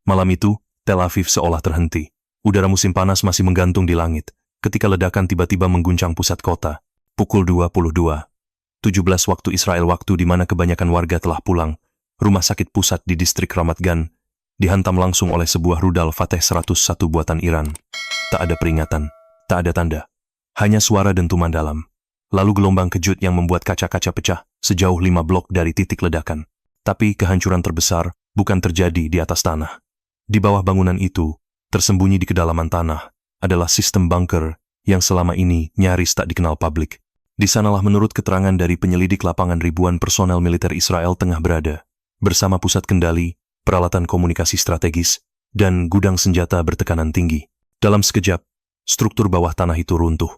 Malam itu, Tel Aviv seolah terhenti. Udara musim panas masih menggantung di langit, ketika ledakan tiba-tiba mengguncang pusat kota. Pukul 22:17 waktu Israel, waktu di mana kebanyakan warga telah pulang, rumah sakit pusat di distrik Ramat Gan dihantam langsung oleh sebuah rudal Fateh 101 buatan Iran. Tak ada peringatan, tak ada tanda, hanya suara dentuman dalam. Lalu gelombang kejut yang membuat kaca-kaca pecah sejauh 5 blok dari titik ledakan. Tapi kehancuran terbesar bukan terjadi di atas tanah. Di bawah bangunan itu, tersembunyi di kedalaman tanah, adalah sistem bunker yang selama ini nyaris tak dikenal publik. Di sanalah menurut keterangan dari penyelidik lapangan ribuan personel militer Israel tengah berada, bersama pusat kendali, peralatan komunikasi strategis, dan gudang senjata bertekanan tinggi. Dalam sekejap, struktur bawah tanah itu runtuh.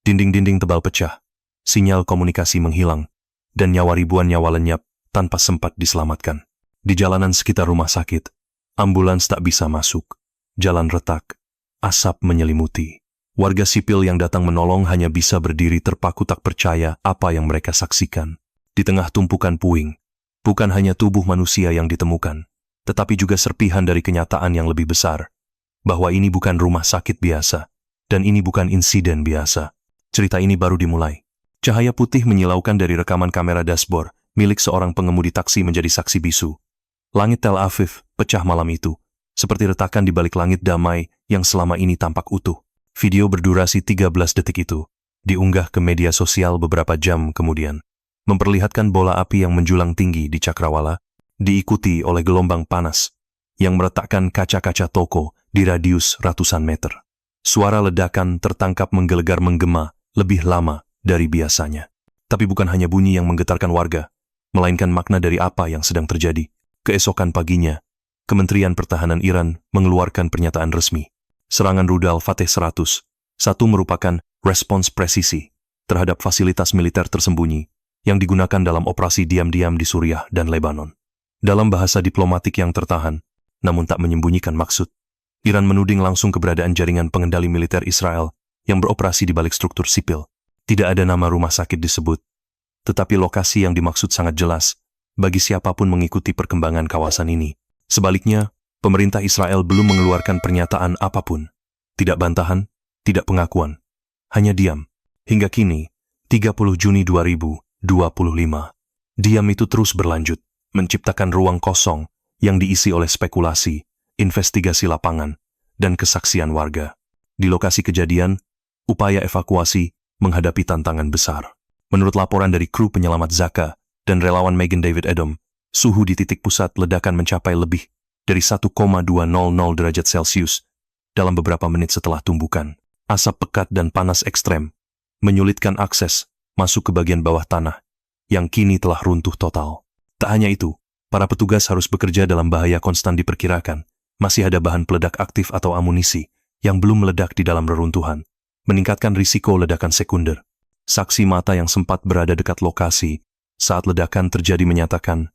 Dinding-dinding tebal pecah, sinyal komunikasi menghilang, dan nyawa ribuan nyawa lenyap tanpa sempat diselamatkan. Di jalanan sekitar rumah sakit, ambulans tak bisa masuk, jalan retak, asap menyelimuti. Warga sipil yang datang menolong hanya bisa berdiri terpaku tak percaya apa yang mereka saksikan. Di tengah tumpukan puing, bukan hanya tubuh manusia yang ditemukan, tetapi juga serpihan dari kenyataan yang lebih besar, bahwa ini bukan rumah sakit biasa, dan ini bukan insiden biasa. Cerita ini baru dimulai. Cahaya putih menyilaukan dari rekaman kamera dashboard milik seorang pengemudi taksi menjadi saksi bisu. Langit Tel Aviv pecah malam itu, seperti retakan di balik langit damai yang selama ini tampak utuh. Video berdurasi 13 detik itu diunggah ke media sosial beberapa jam kemudian, memperlihatkan bola api yang menjulang tinggi di cakrawala, diikuti oleh gelombang panas yang meretakkan kaca-kaca toko di radius ratusan meter. Suara ledakan tertangkap menggelegar menggema lebih lama dari biasanya. Tapi bukan hanya bunyi yang menggetarkan warga, melainkan makna dari apa yang sedang terjadi. Keesokan paginya, Kementerian Pertahanan Iran mengeluarkan pernyataan resmi. Serangan rudal Fateh 101 merupakan respons presisi terhadap fasilitas militer tersembunyi yang digunakan dalam operasi diam-diam di Suriah dan Lebanon. Dalam bahasa diplomatik yang tertahan, namun tak menyembunyikan maksud, Iran menuding langsung keberadaan jaringan pengendali militer Israel yang beroperasi di balik struktur sipil. Tidak ada nama rumah sakit disebut, tetapi lokasi yang dimaksud sangat jelas bagi siapapun mengikuti perkembangan kawasan ini. Sebaliknya, pemerintah Israel belum mengeluarkan pernyataan apapun. Tidak bantahan, tidak pengakuan, hanya diam. Hingga kini, 30 Juni 2025, diam itu terus berlanjut, menciptakan ruang kosong yang diisi oleh spekulasi, investigasi lapangan, dan kesaksian warga. Di lokasi kejadian, upaya evakuasi menghadapi tantangan besar. Menurut laporan dari kru penyelamat Zaka dan relawan Megan David Edom, suhu di titik pusat ledakan mencapai lebih dari 1,200 derajat Celcius dalam beberapa menit setelah tumbukan. Asap pekat dan panas ekstrem menyulitkan akses masuk ke bagian bawah tanah yang kini telah runtuh total. Tak hanya itu, para petugas harus bekerja dalam bahaya konstan. Diperkirakan masih ada bahan peledak aktif atau amunisi yang belum meledak di dalam reruntuhan, meningkatkan risiko ledakan sekunder. Saksi mata yang sempat berada dekat lokasi saat ledakan terjadi menyatakan,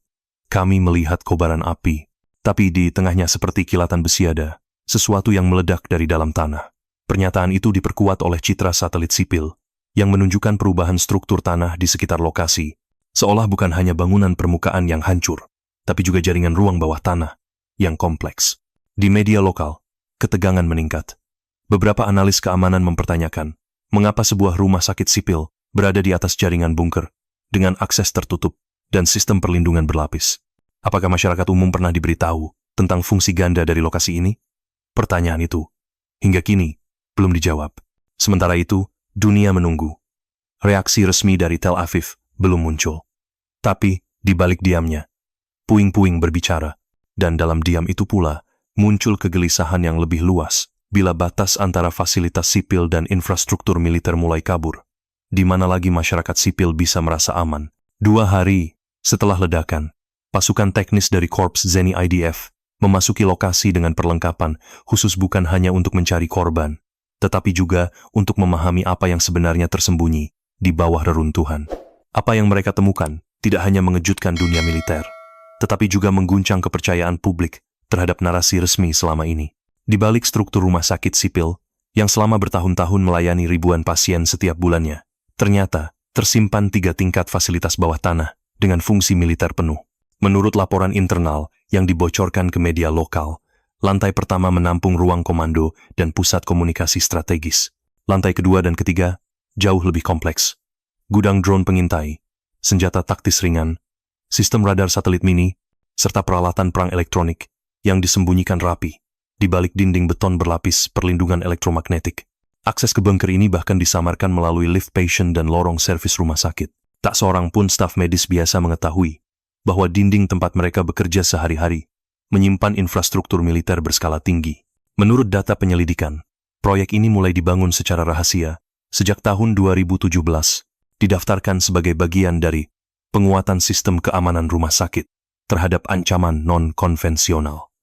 "Kami melihat kobaran api, tapi di tengahnya seperti kilatan besi ada sesuatu yang meledak dari dalam tanah." Pernyataan itu diperkuat oleh citra satelit sipil yang menunjukkan perubahan struktur tanah di sekitar lokasi, seolah bukan hanya bangunan permukaan yang hancur, tapi juga jaringan ruang bawah tanah yang kompleks. Di media lokal, ketegangan meningkat. Beberapa analis keamanan mempertanyakan, mengapa sebuah rumah sakit sipil berada di atas jaringan bunker dengan akses tertutup dan sistem perlindungan berlapis. Apakah masyarakat umum pernah diberitahu tentang fungsi ganda dari lokasi ini? Pertanyaan itu, hingga kini, belum dijawab. Sementara itu, dunia menunggu. Reaksi resmi dari Tel Aviv belum muncul. Tapi, di balik diamnya, puing-puing berbicara, dan dalam diam itu pula, muncul kegelisahan yang lebih luas bila batas antara fasilitas sipil dan infrastruktur militer mulai kabur. Di mana lagi masyarakat sipil bisa merasa aman? 2 hari setelah ledakan, pasukan teknis dari Korps Zeni IDF memasuki lokasi dengan perlengkapan khusus bukan hanya untuk mencari korban, tetapi juga untuk memahami apa yang sebenarnya tersembunyi di bawah reruntuhan. Apa yang mereka temukan tidak hanya mengejutkan dunia militer, tetapi juga mengguncang kepercayaan publik terhadap narasi resmi selama ini. Di balik struktur rumah sakit sipil yang selama bertahun-tahun melayani ribuan pasien setiap bulannya, ternyata tersimpan 3 tingkat fasilitas bawah tanah dengan fungsi militer penuh. Menurut laporan internal yang dibocorkan ke media lokal, Lantai pertama menampung ruang komando dan pusat komunikasi strategis. Lantai kedua dan ketiga jauh lebih kompleks. Gudang drone pengintai, senjata taktis ringan, sistem radar satelit mini, serta peralatan perang elektronik yang disembunyikan rapi di balik dinding beton berlapis perlindungan elektromagnetik. Akses ke bunker ini bahkan disamarkan melalui lift patient dan lorong servis rumah sakit. Tak seorang pun staf medis biasa mengetahui bahwa dinding tempat mereka bekerja sehari-hari menyimpan infrastruktur militer berskala tinggi. Menurut data penyelidikan, proyek ini mulai dibangun secara rahasia sejak tahun 2017, didaftarkan sebagai bagian dari penguatan sistem keamanan rumah sakit terhadap ancaman non-konvensional.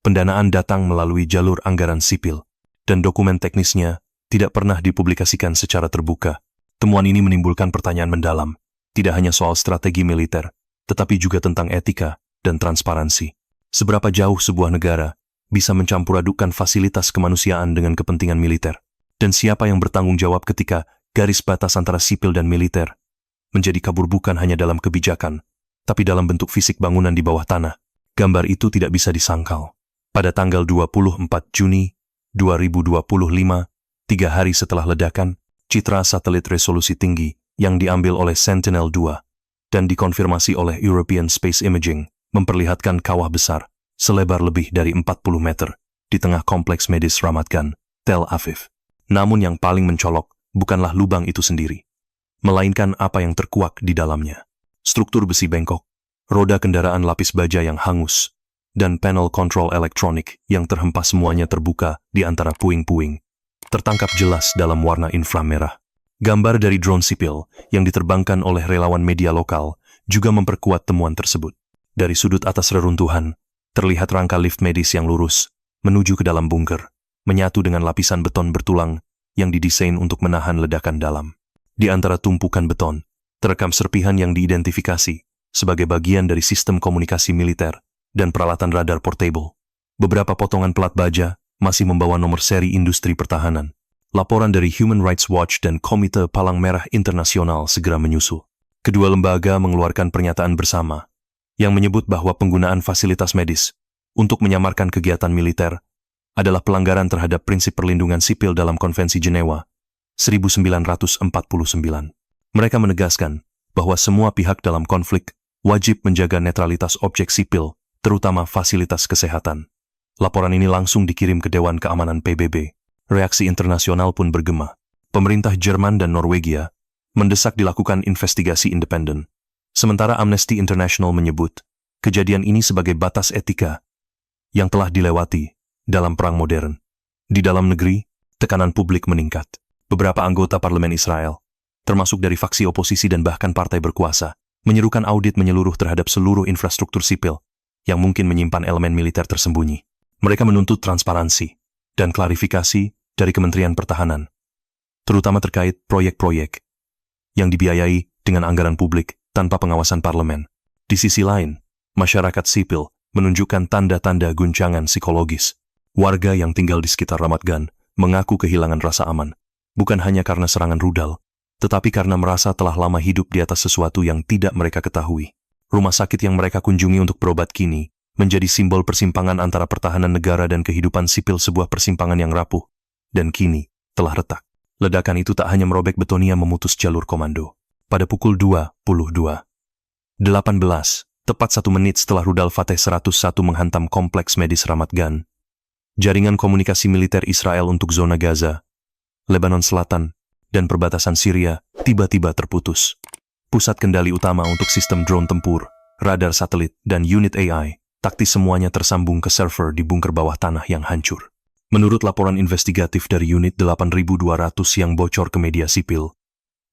Pendanaan datang melalui jalur anggaran sipil, dan dokumen teknisnya tidak pernah dipublikasikan secara terbuka. Temuan ini menimbulkan pertanyaan mendalam, tidak hanya soal strategi militer, tetapi juga tentang etika dan transparansi. Seberapa jauh sebuah negara bisa mencampur-adukkan fasilitas kemanusiaan dengan kepentingan militer, dan siapa yang bertanggung jawab ketika garis batas antara sipil dan militer menjadi kabur bukan hanya dalam kebijakan, tapi dalam bentuk fisik bangunan di bawah tanah. Gambar itu tidak bisa disangkal. Pada tanggal 24 Juni 2025, 3 hari setelah ledakan, citra satelit resolusi tinggi yang diambil oleh Sentinel-2 dan dikonfirmasi oleh European Space Imaging memperlihatkan kawah besar selebar lebih dari 40 meter di tengah kompleks medis Ramat Gan, Tel Aviv. Namun yang paling mencolok bukanlah lubang itu sendiri, melainkan apa yang terkuak di dalamnya. Struktur besi bengkok, roda kendaraan lapis baja yang hangus, dan panel kontrol elektronik yang terhempas semuanya terbuka di antara puing-puing, tertangkap jelas dalam warna inframerah. Gambar dari drone sipil yang diterbangkan oleh relawan media lokal juga memperkuat temuan tersebut. Dari sudut atas reruntuhan, terlihat rangka lift medis yang lurus menuju ke dalam bunker, menyatu dengan lapisan beton bertulang yang didesain untuk menahan ledakan dalam. Di antara tumpukan beton, terekam serpihan yang diidentifikasi sebagai bagian dari sistem komunikasi militer dan peralatan radar portable. Beberapa potongan pelat baja masih membawa nomor seri industri pertahanan. Laporan dari Human Rights Watch dan Komite Palang Merah Internasional segera menyusul. Kedua lembaga mengeluarkan pernyataan bersama yang menyebut bahwa penggunaan fasilitas medis untuk menyamarkan kegiatan militer adalah pelanggaran terhadap prinsip perlindungan sipil dalam Konvensi Jenewa 1949. Mereka menegaskan bahwa semua pihak dalam konflik wajib menjaga netralitas objek sipil, terutama fasilitas kesehatan. Laporan ini langsung dikirim ke Dewan Keamanan PBB. Reaksi internasional pun bergema. Pemerintah Jerman dan Norwegia mendesak dilakukan investigasi independen. Sementara Amnesty International menyebut kejadian ini sebagai batas etika yang telah dilewati dalam perang modern. Di dalam negeri, tekanan publik meningkat. Beberapa anggota parlemen Israel, termasuk dari faksi oposisi dan bahkan partai berkuasa, menyerukan audit menyeluruh terhadap seluruh infrastruktur sipil yang mungkin menyimpan elemen militer tersembunyi. Mereka menuntut transparansi dan klarifikasi dari Kementerian Pertahanan, terutama terkait proyek-proyek yang dibiayai dengan anggaran publik tanpa pengawasan parlemen. Di sisi lain, masyarakat sipil menunjukkan tanda-tanda guncangan psikologis. Warga yang tinggal di sekitar Ramat Gan mengaku kehilangan rasa aman, bukan hanya karena serangan rudal, tetapi karena merasa telah lama hidup di atas sesuatu yang tidak mereka ketahui. Rumah sakit yang mereka kunjungi untuk berobat kini menjadi simbol persimpangan antara pertahanan negara dan kehidupan sipil, sebuah persimpangan yang rapuh dan kini telah retak. Ledakan itu tak hanya merobek betonia memutus jalur komando. Pada pukul 22.18, tepat 1 menit setelah rudal Fateh 101 menghantam kompleks medis Ramat Gan, jaringan komunikasi militer Israel untuk zona Gaza, Lebanon Selatan, dan perbatasan Syria tiba-tiba terputus. Pusat kendali utama untuk sistem drone tempur, radar satelit, dan unit AI taktis semuanya tersambung ke server di bunker bawah tanah yang hancur. Menurut laporan investigatif dari unit 8.200 yang bocor ke media sipil,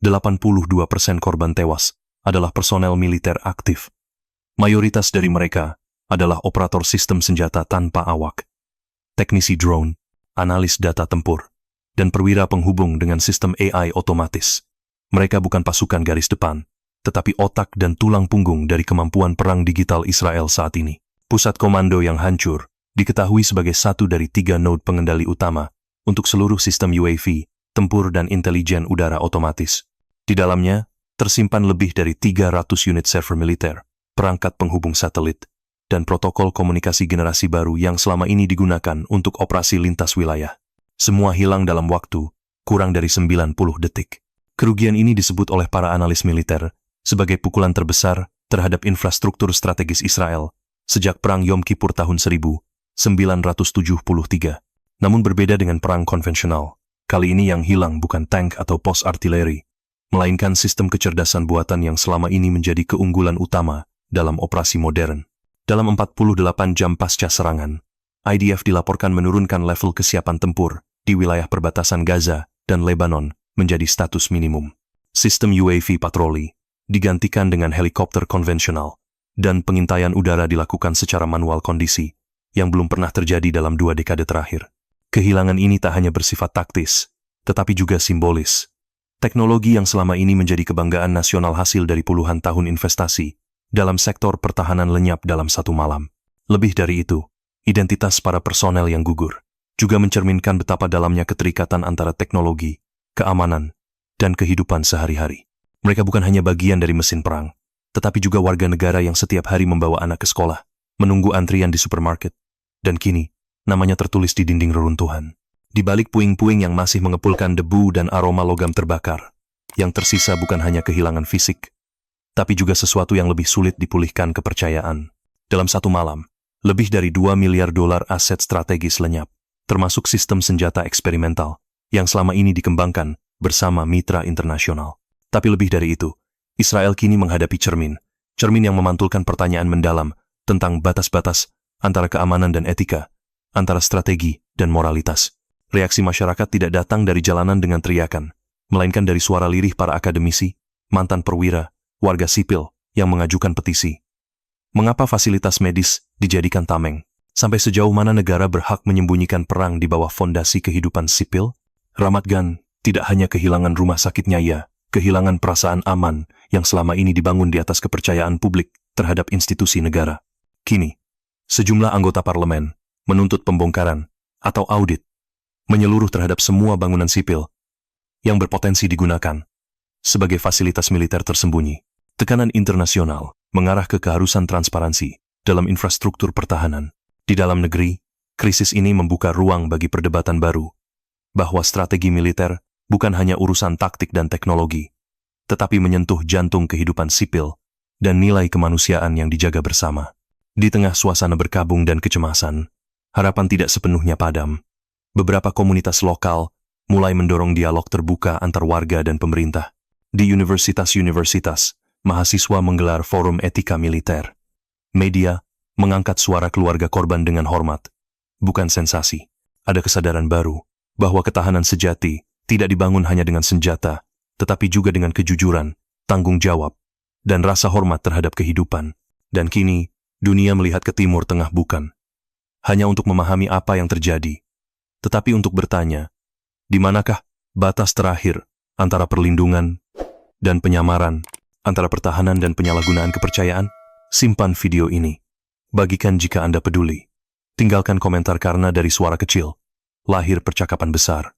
82% korban tewas adalah personel militer aktif. Mayoritas dari mereka adalah operator sistem senjata tanpa awak, teknisi drone, analis data tempur, dan perwira penghubung dengan sistem AI otomatis. Mereka bukan pasukan garis depan, tetapi otak dan tulang punggung dari kemampuan perang digital Israel saat ini. Pusat komando yang hancur diketahui sebagai satu dari 3 node pengendali utama untuk seluruh sistem UAV, tempur, dan intelijen udara otomatis. Di dalamnya tersimpan lebih dari 300 unit server militer, perangkat penghubung satelit, dan protokol komunikasi generasi baru yang selama ini digunakan untuk operasi lintas wilayah. Semua hilang dalam waktu kurang dari 90 detik. Kerugian ini disebut oleh para analis militer sebagai pukulan terbesar terhadap infrastruktur strategis Israel sejak Perang Yom Kippur tahun 1973. Namun berbeda dengan perang konvensional, kali ini yang hilang bukan tank atau pos artileri, melainkan sistem kecerdasan buatan yang selama ini menjadi keunggulan utama dalam operasi modern. Dalam 48 jam pasca serangan, IDF dilaporkan menurunkan level kesiapan tempur di wilayah perbatasan Gaza dan Lebanon menjadi status minimum. Sistem UAV patroli digantikan dengan helikopter konvensional, dan pengintaian udara dilakukan secara manual, kondisi yang belum pernah terjadi dalam 2 dekade terakhir. Kehilangan ini tak hanya bersifat taktis, tetapi juga simbolis. Teknologi yang selama ini menjadi kebanggaan nasional hasil dari puluhan tahun investasi dalam sektor pertahanan lenyap dalam satu malam. Lebih dari itu, identitas para personel yang gugur juga mencerminkan betapa dalamnya keterikatan antara teknologi, keamanan, dan kehidupan sehari-hari. Mereka bukan hanya bagian dari mesin perang, tetapi juga warga negara yang setiap hari membawa anak ke sekolah, menunggu antrian di supermarket, dan kini namanya tertulis di dinding reruntuhan. Di balik puing-puing yang masih mengepulkan debu dan aroma logam terbakar, yang tersisa bukan hanya kehilangan fisik, tapi juga sesuatu yang lebih sulit dipulihkan, kepercayaan. Dalam satu malam, lebih dari $2 miliar aset strategis lenyap, termasuk sistem senjata eksperimental yang selama ini dikembangkan bersama mitra internasional. Tapi lebih dari itu, Israel kini menghadapi cermin yang memantulkan pertanyaan mendalam tentang batas-batas antara keamanan dan etika, antara strategi dan moralitas. Reaksi masyarakat tidak datang dari jalanan dengan teriakan, melainkan dari suara lirih para akademisi, mantan perwira, warga sipil yang mengajukan petisi. Mengapa fasilitas medis dijadikan tameng? Sampai sejauh mana negara berhak menyembunyikan perang di bawah fondasi kehidupan sipil? Ramat Gan tidak hanya kehilangan rumah sakitnya, ia kehilangan perasaan aman yang selama ini dibangun di atas kepercayaan publik terhadap institusi negara. Kini, sejumlah anggota parlemen menuntut pembongkaran atau audit menyeluruh terhadap semua bangunan sipil yang berpotensi digunakan sebagai fasilitas militer tersembunyi. Tekanan internasional mengarah ke keharusan transparansi dalam infrastruktur pertahanan. Di dalam negeri, krisis ini membuka ruang bagi perdebatan baru, bahwa strategi militer bukan hanya urusan taktik dan teknologi, tetapi menyentuh jantung kehidupan sipil dan nilai kemanusiaan yang dijaga bersama. Di tengah suasana berkabung dan kecemasan, harapan tidak sepenuhnya padam. Beberapa komunitas lokal mulai mendorong dialog terbuka antar warga dan pemerintah. Di universitas-universitas, mahasiswa menggelar forum etika militer. Media mengangkat suara keluarga korban dengan hormat. Bukan sensasi, ada kesadaran baru bahwa ketahanan sejati tidak dibangun hanya dengan senjata, tetapi juga dengan kejujuran, tanggung jawab, dan rasa hormat terhadap kehidupan. Dan kini, dunia melihat ke Timur Tengah bukan hanya untuk memahami apa yang terjadi, tetapi untuk bertanya, di manakah batas terakhir antara perlindungan dan penyamaran, antara pertahanan dan penyalahgunaan kepercayaan? Simpan video ini. Bagikan jika Anda peduli. Tinggalkan komentar karena dari suara kecil lahir percakapan besar.